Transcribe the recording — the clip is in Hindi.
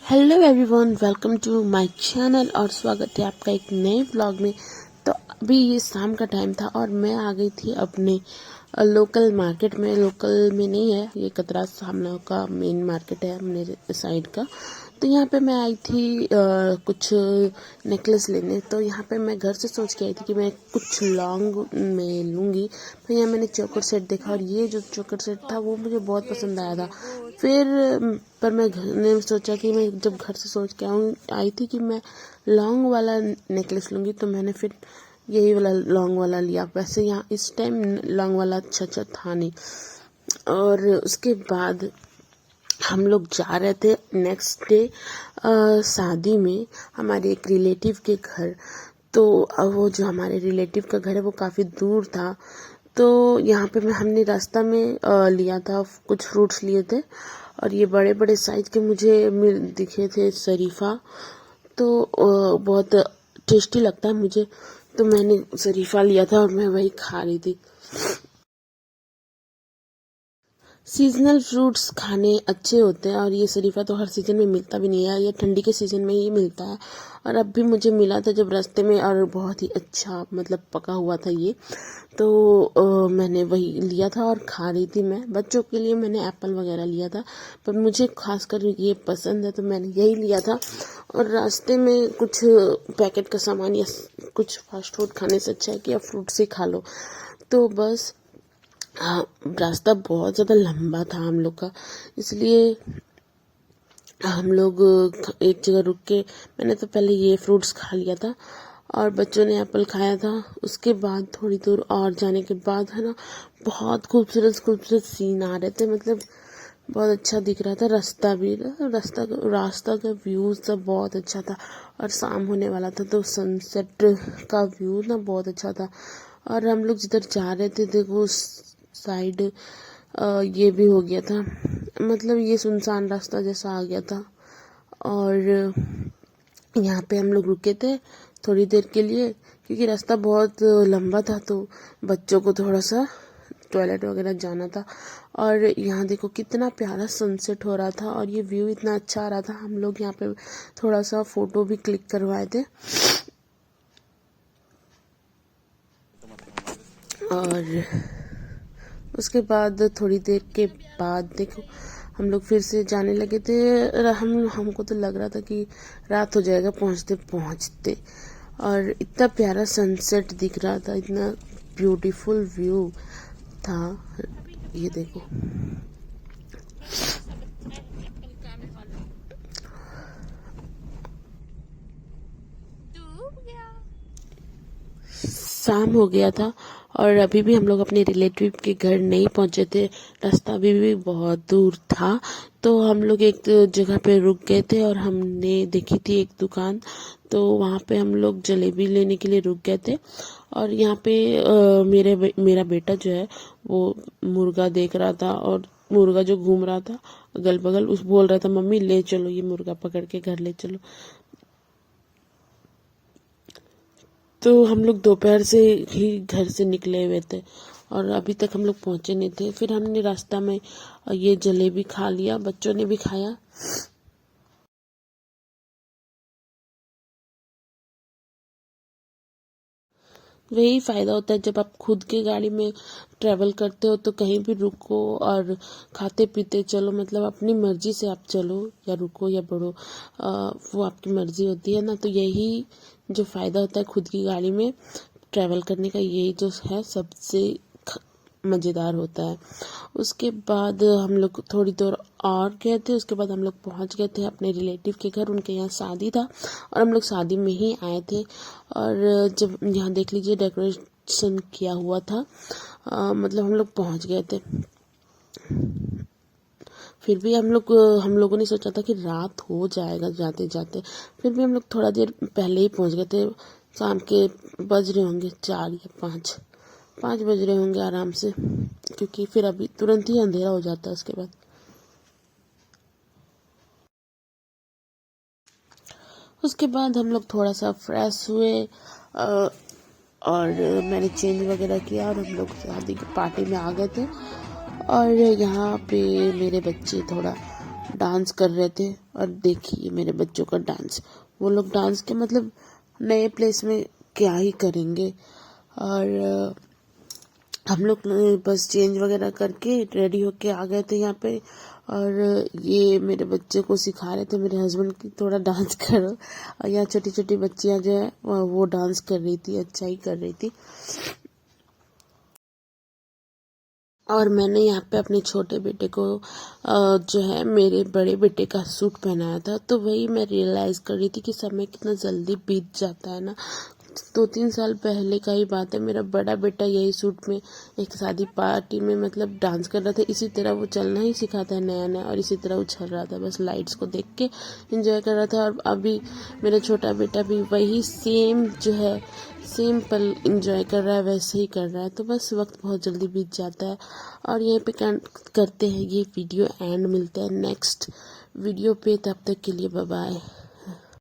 Hello everyone, welcome to my channel और स्वागत है आपका एक नए व्लॉग में। तो अभी ये शाम का टाइम था और मैं आ गई थी अपने लोकल मार्केट में। लोकल में नहीं है, ये कतरास हम लोग का मेन मार्केट है अपने साइड का। तो यहाँ पे मैं आई थी कुछ नेकलेस लेने। तो यहाँ पे मैं घर से सोच के आई थी कि मैं कुछ लॉन्ग में लूँगी। तो यहाँ मैंने चोकर सेट देखा और ये जो चोकर सेट था वो मुझे बहुत पसंद आया था। फिर पर मैं घर ने सोचा कि मैं जब घर से सोच के आई थी कि मैं लॉन्ग वाला नेकलेस लूँगी, तो मैंने फिर यही वाला लॉन्ग वाला लिया। वैसे यहाँ इस टाइम लॉन्ग वाला अच्छा था नहीं। और उसके बाद हम लोग जा रहे थे नेक्स्ट डे शादी में हमारे एक रिलेटिव के घर। तो वो जो हमारे रिलेटिव का घर है वो काफ़ी दूर था। तो यहाँ पे हमने रास्ता में लिया था, कुछ फ्रूट्स लिए थे और ये बड़े बड़े साइज के मुझे दिखे थे शरीफा। तो बहुत टेस्टी लगता है मुझे, तो मैंने शरीफा लिया था और मैं वही खा रही थी। सीजनल फ्रूट्स खाने अच्छे होते हैं और ये शरीफा तो हर सीज़न में मिलता भी नहीं है, ये ठंडी के सीज़न में ही मिलता है। और अब भी मुझे मिला था जब रास्ते में, और बहुत ही अच्छा मतलब पका हुआ था ये। तो मैंने वही लिया था और खा रही थी मैं। बच्चों के लिए मैंने एप्पल वगैरह लिया था, पर मुझे खासकर ये पसंद है तो मैंने यही लिया था। और रास्ते में कुछ पैकेट का सामान या कुछ फास्ट फूड खाने से अच्छा है कि आप फ्रूट से खा लो। तो बस रास्ता बहुत ज़्यादा लंबा था हम लोग का, इसलिए हम लोग एक जगह रुक के मैंने तो पहले ये फ्रूट्स खा लिया था और बच्चों ने एप्पल खाया था। उसके बाद थोड़ी दूर और जाने के बाद है ना, बहुत खूबसूरत खूबसूरत सीन आ रहे थे। मतलब बहुत अच्छा दिख रहा था रास्ता भी, रास्ता का व्यू सब बहुत अच्छा था। और शाम होने वाला था तो सनसेट का व्यू ना बहुत अच्छा था। और हम लोग जिधर जा रहे थे देखो उस साइड ये भी हो गया था, मतलब ये सुनसान रास्ता जैसा आ गया था। और यहाँ पे हम लोग रुके थे थोड़ी देर के लिए, क्योंकि रास्ता बहुत लंबा था तो बच्चों को थोड़ा सा टॉयलेट वगैरह जाना था। और यहाँ देखो कितना प्यारा सनसेट हो रहा था और ये व्यू इतना अच्छा आ रहा था। हम लोग यहाँ पे थोड़ा सा फोटो भी क्लिक करवाए थे। और उसके बाद थोड़ी देर के बाद देखो हम लोग फिर से जाने लगे थे। हमको तो लग रहा था कि रात हो जाएगा पहुँचते पहुँचते। और इतना प्यारा सनसेट दिख रहा था, इतना ब्यूटीफुल व्यू था। ये देखो शाम हो गया था और अभी भी हम लोग अपने रिलेटिव के घर नहीं पहुंचे थे। रास्ता अभी भी बहुत दूर था। तो हम लोग एक जगह पे रुक गए थे और हमने देखी थी एक दुकान, तो वहाँ पे हम लोग जलेबी लेने के लिए रुक गए थे। और यहाँ पे मेरा बेटा जो है वो मुर्गा देख रहा था और मुर्गा जो घूम रहा था अगल बगल उस बोल रहा था मम्मी ले चलो ये मुर्गा पकड़ के घर ले चलो। तो हम लोग दोपहर से ही घर से निकले हुए थे और अभी तक हम लोग पहुंचे नहीं थे। फिर हमने रास्ता में ये जलेबी खा लिया, बच्चों ने भी खाया। वही फ़ायदा होता है जब आप खुद की गाड़ी में ट्रैवल करते हो, तो कहीं भी रुको और खाते पीते चलो, मतलब अपनी मर्जी से आप चलो या रुको या बढ़ो, वो आपकी मर्जी होती है ना। तो यही जो फ़ायदा होता है खुद की गाड़ी में ट्रैवल करने का, यही जो है सबसे मज़ेदार होता है। उसके बाद हम लोग थोड़ी दूर और गए थे, उसके बाद हम लोग पहुंच गए थे अपने रिलेटिव के घर। उनके यहाँ शादी था और हम लोग शादी में ही आए थे। और जब यहाँ देख लीजिए डेकोरेशन किया हुआ था, मतलब हम लोग पहुंच गए थे। फिर भी हम लोगों ने सोचा था कि रात हो जाएगा जाते जाते, फिर भी हम लोग थोड़ा देर पहले ही पहुंच गए थे। शाम के बज रहे होंगे 4 या 5 बज रहे होंगे आराम से, क्योंकि फिर अभी तुरंत ही अंधेरा हो जाता है उसके बाद। उसके बाद हम लोग थोड़ा सा फ्रेश हुए, और मैंने चेंज वगैरह किया और हम लोग शादी की पार्टी में आ गए थे। और यहाँ पे मेरे बच्चे थोड़ा डांस कर रहे थे, और देखिए मेरे बच्चों का डांस, वो लोग डांस के मतलब नए प्लेस में क्या ही करेंगे। और हम लोग बस चेंज वगैरह करके रेडी होके आ गए थे यहाँ पे। और ये मेरे बच्चे को सिखा रहे थे मेरे हस्बैंड की, थोड़ा डांस करो। और यहाँ छोटी छोटी बच्चियाँ जो है वो डांस कर रही थी, अच्छा ही कर रही थी। और मैंने यहाँ पे अपने छोटे बेटे को जो है मेरे बड़े बेटे का सूट पहनाया था। तो वही मैं रियलाइज़ कर रही थी कि समय कितना जल्दी बीत जाता है ना। 2-3 साल पहले का ही बात है, मेरा बड़ा बेटा यही सूट में एक शादी पार्टी में मतलब डांस कर रहा था। इसी तरह वो चलना ही सीखा था नया नया, और इसी तरह उछल रहा था, बस लाइट्स को देख के एंजॉय कर रहा था। और अभी मेरा छोटा बेटा भी वही सेम जो है सेम पल एंजॉय कर रहा है, वैसे ही कर रहा है। तो बस वक्त बहुत जल्दी बीत जाता है। और यहीं पे करते हैं ये वीडियो एंड, मिलते हैं नेक्स्ट वीडियो पे, तब तक के लिए बाय बाय।